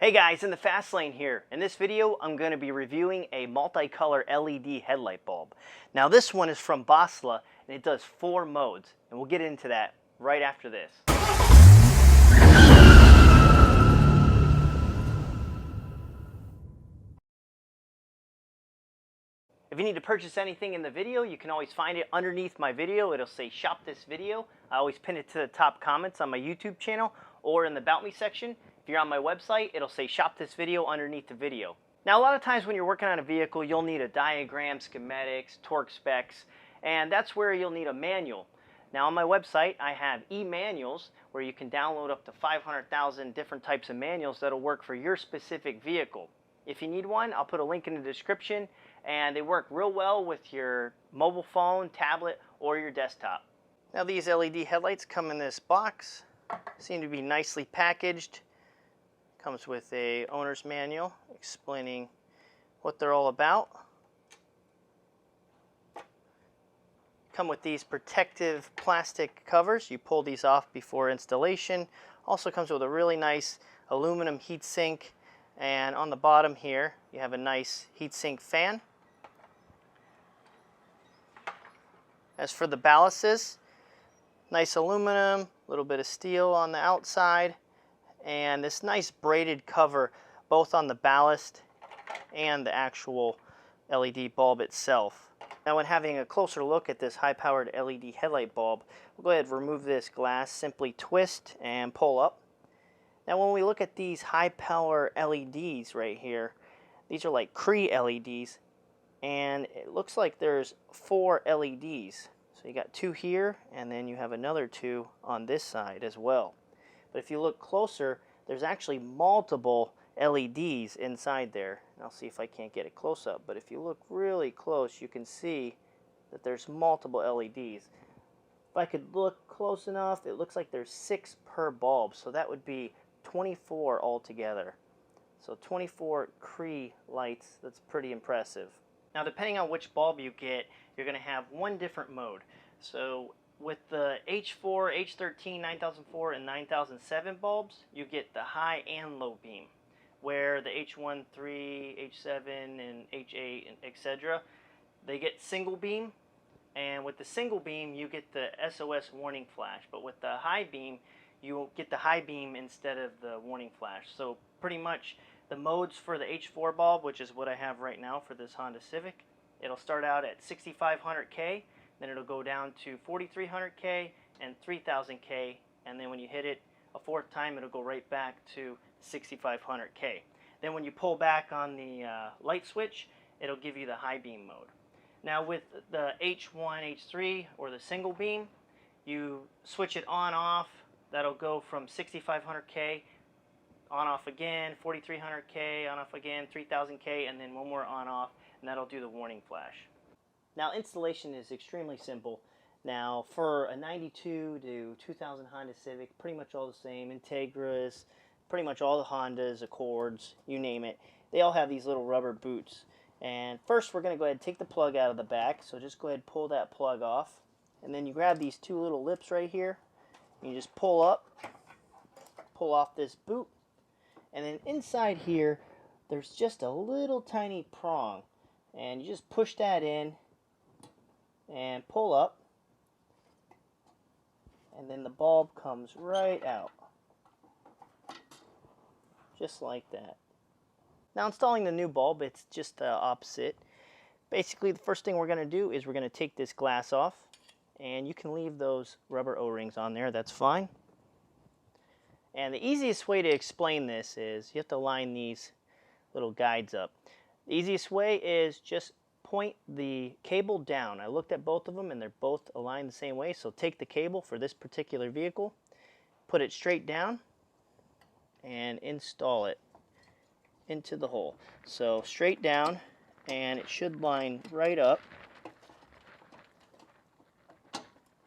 Hey guys, Nthefastlane here. In this video, I'm going to be reviewing a multicolor LED headlight bulb. Now this one is from Boslla, and it does 4 modes, and we'll get into that right after this. If you need to purchase anything in the video, you can always find it underneath my video. It'll say shop this video. I always pin it to the top comments on my YouTube channel or in the About Me section. If you're on my website, it'll say shop this video underneath the video. Now a lot of times when you're working on a vehicle, you'll need a diagram, schematics, torque specs, and that's where you'll need a manual. Now on my website, I have e-manuals where you can download up to 500,000 different types of manuals that'll work for your specific vehicle. If you need one, I'll put a link in the description, and they work real well with your mobile phone, tablet, or your desktop. Now these LED headlights come in this box, seem to be nicely packaged. Comes with a owner's manual explaining what they're all about. Come with these protective plastic covers. You pull these off before installation. Also comes with a really nice aluminum heatsink, and on the bottom here you have a nice heatsink fan. As for the ballasts, nice aluminum, a little bit of steel on the outside, and this nice braided cover both on the ballast and the actual LED bulb itself. Now when having a closer look at this high-powered LED headlight bulb, we'll go ahead and remove this glass, simply twist and pull up. Now when we look at these high-power LEDs right here, these are like CREE LEDs, and it looks like there's 4 LEDs. So you got 2 here, and then you have another 2 on this side as well. But if you look closer, there's actually multiple LEDs inside there. And I'll see if I can't get it close up. But if you look really close, you can see that there's multiple LEDs. If I could look close enough, it looks like there's 6 per bulb. So that would be 24 altogether. So 24 CREE lights. That's pretty impressive. Now depending on which bulb you get, you're going to have one different mode. So with the H4, H13, 9004, and 9007 bulbs, you get the high and low beam, where the H13, H7, and H8, and etc., they get single beam, and with the single beam, you get the SOS warning flash, but with the high beam, you get the high beam instead of the warning flash. So pretty much the modes for the H4 bulb, which is what I have right now for this Honda Civic, it'll start out at 6500K, then it'll go down to 4300K and 3000K, and then when you hit it a 4th time, it'll go right back to 6500K. Then when you pull back on the light switch, it'll give you the high beam mode. Now with the H1, H3, or the single beam, you switch it on off. That'll go from 6500K on off again, 4300K on off again, 3000K, and then one more on off, and that'll do the warning flash. Now installation is extremely simple. Now for a 92 to 2000 Honda Civic, pretty much all the same, Integras, pretty much all the Hondas, Accords, you name it, they all have these little rubber boots. And first we're going to go ahead and take the plug out of the back, so just go ahead and pull that plug off. And then you grab these 2 little lips right here, and you just pull up, pull off this boot, and then inside here there's just a little tiny prong, and you just push that in and pull up, and then the bulb comes right out, just like that. Now installing the new bulb, it's just the opposite. Basically the first thing we're going to do is we're going to take this glass off, and you can leave those rubber O-rings on there, that's fine. And the easiest way to explain this is you have to line these little guides up. The easiest way is just point the cable down. I looked at both of them and they're both aligned the same way. So take the cable for this particular vehicle, put it straight down, and install it into the hole. So straight down, and it should line right up.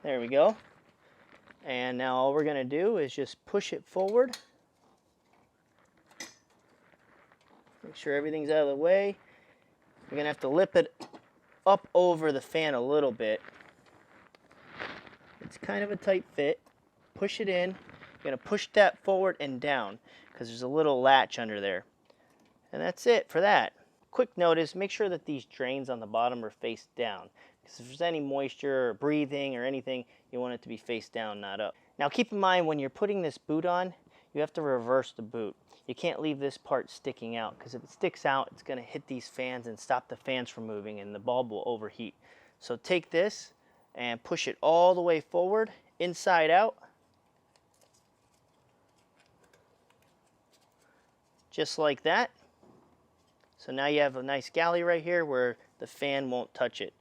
There we go. And now all we're going to do is just push it forward. Make sure everything's out of the way. You're going to have to lip it up over the fan a little bit. It's kind of a tight fit. Push it in, You're going to push that forward and down because there's a little latch under there. And that's it for that. Quick note is make sure that these drains on the bottom are face down, because if there's any moisture or breathing or anything, you want it to be face down, not up. Now keep in mind, when you're putting this boot on, you have to reverse the boot. You can't leave this part sticking out, because if it sticks out, it's going to hit these fans and stop the fans from moving, and the bulb will overheat. So take this and push it all the way forward, inside out, just like that. So now you have a nice galley right here where the fan won't touch it.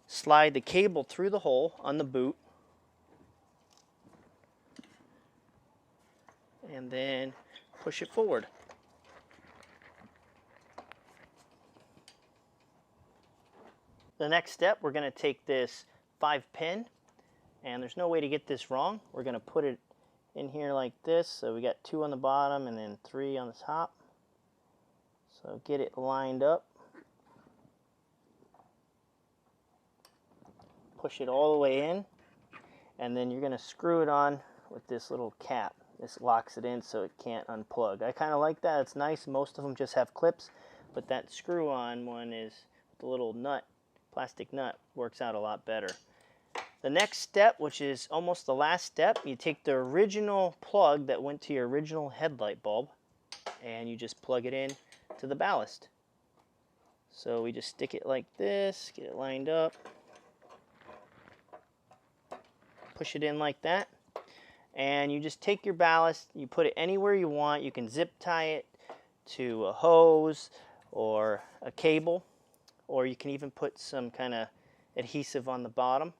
Slide the cable through the hole on the boot, and then push it forward. The next step, we're going to take this 5-pin, and there's no way to get this wrong. We're going to put it in here like this. So we got 2 on the bottom and then 3 on the top. So get it lined up. Push it all the way in, and then you're going to screw it on with this little cap. This locks it in so it can't unplug. I kind of like that. It's nice. Most of them just have clips, but that screw-on one is the little nut, plastic nut, works out a lot better. The next step, which is almost the last step, you take the original plug that went to your original headlight bulb, and you just plug it in to the ballast. So we just stick it like this, get it lined up, push it in like that, and you just take your ballast, you put it anywhere you want. You can zip tie it to a hose or a cable, or you can even put some kind of adhesive on the bottom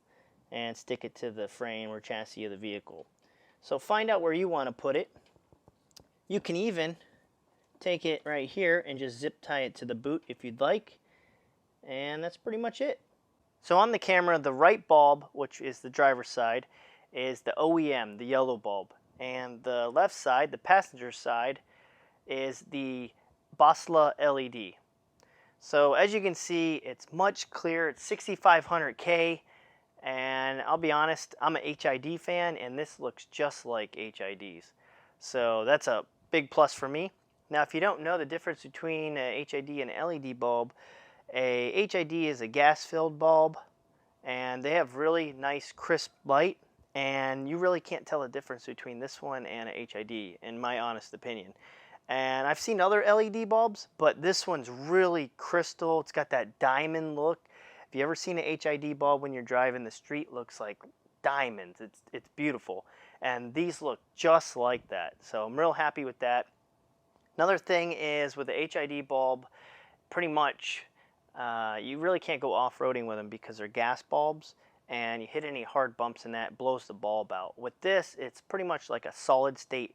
and stick it to the frame or chassis of the vehicle. So find out where you want to put it. You can even take it right here and just zip tie it to the boot if you'd like, and that's pretty much it. So on the camera, the right bulb, which is the driver's side, is the OEM, the yellow bulb, and the left side, the passenger side, is the Boslla LED. So as you can see, it's much clearer. It's 6500K, and I'll be honest, I'm an HID fan, and this looks just like HIDs. So that's a big plus for me. Now, if you don't know the difference between a HID and an LED bulb, a HID is a gas-filled bulb, and they have really nice crisp light, and you really can't tell the difference between this one and a HID, in my honest opinion. And I've seen other LED bulbs, but this one's really crystal. It's got that diamond look. If you ever seen a HID bulb when you're driving the street, looks like diamonds. It's beautiful. And these look just like that. So I'm real happy with that. Another thing is with the HID bulb, pretty much you really can't go off-roading with them because they're gas bulbs, and you hit any hard bumps in that, it blows the bulb out. With this, it's pretty much like a solid state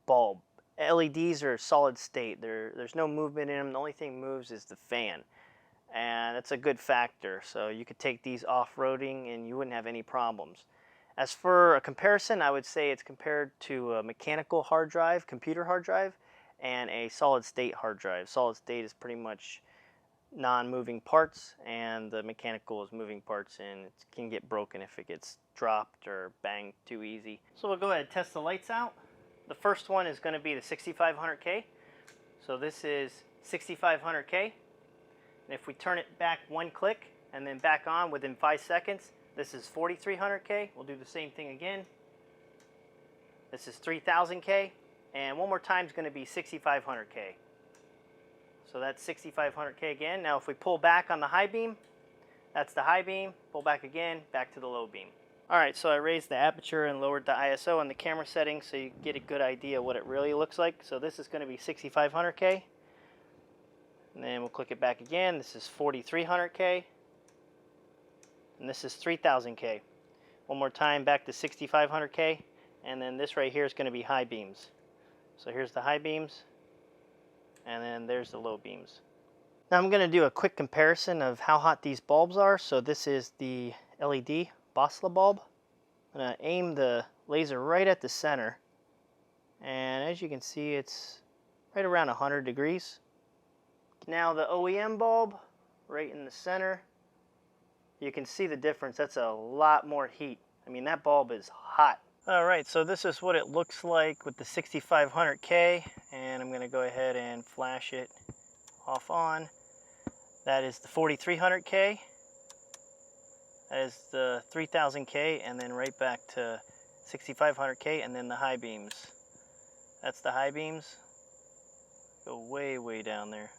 bulb. LEDs are solid state. There's no movement in them. The only thing moves is the fan, and that's a good factor. So you could take these off-roading and you wouldn't have any problems. As for a comparison, I would say it's compared to a mechanical hard drive, computer hard drive, and a solid state hard drive. Solid state is pretty much non-moving parts, and the mechanical is moving parts, and it can get broken if it gets dropped or banged too easy. So we'll go ahead and test the lights out. The first one is going to be the 6500K. So this is 6500K. And if we turn it back one click and then back on within 5 seconds, this is 4300K. We'll do the same thing again. This is 3000K. And one more time is going to be 6500K. So that's 6500K again. Now if we pull back on the high beam, that's the high beam. Pull back again, back to the low beam. Alright, so I raised the aperture and lowered the ISO on the camera settings so you get a good idea what it really looks like. So this is going to be 6500K. And then we'll click it back again. This is 4300K. And this is 3000K. One more time, back to 6500K. And then this right here is going to be high beams. So here's the high beams, and then there's the low beams. Now I'm going to do a quick comparison of how hot these bulbs are. So this is the LED Boslla bulb. I'm going to aim the laser right at the center, and as you can see, it's right around 100 degrees. Now the OEM bulb, right in the center, you can see the difference. That's a lot more heat. I mean, that bulb is hot. All right, so this is what it looks like with the 6500K, and I'm going to go ahead and flash it off on. That is the 4300K. That is the 3000K, and then right back to 6500K, and then the high beams. That's the high beams. Go way, way down there.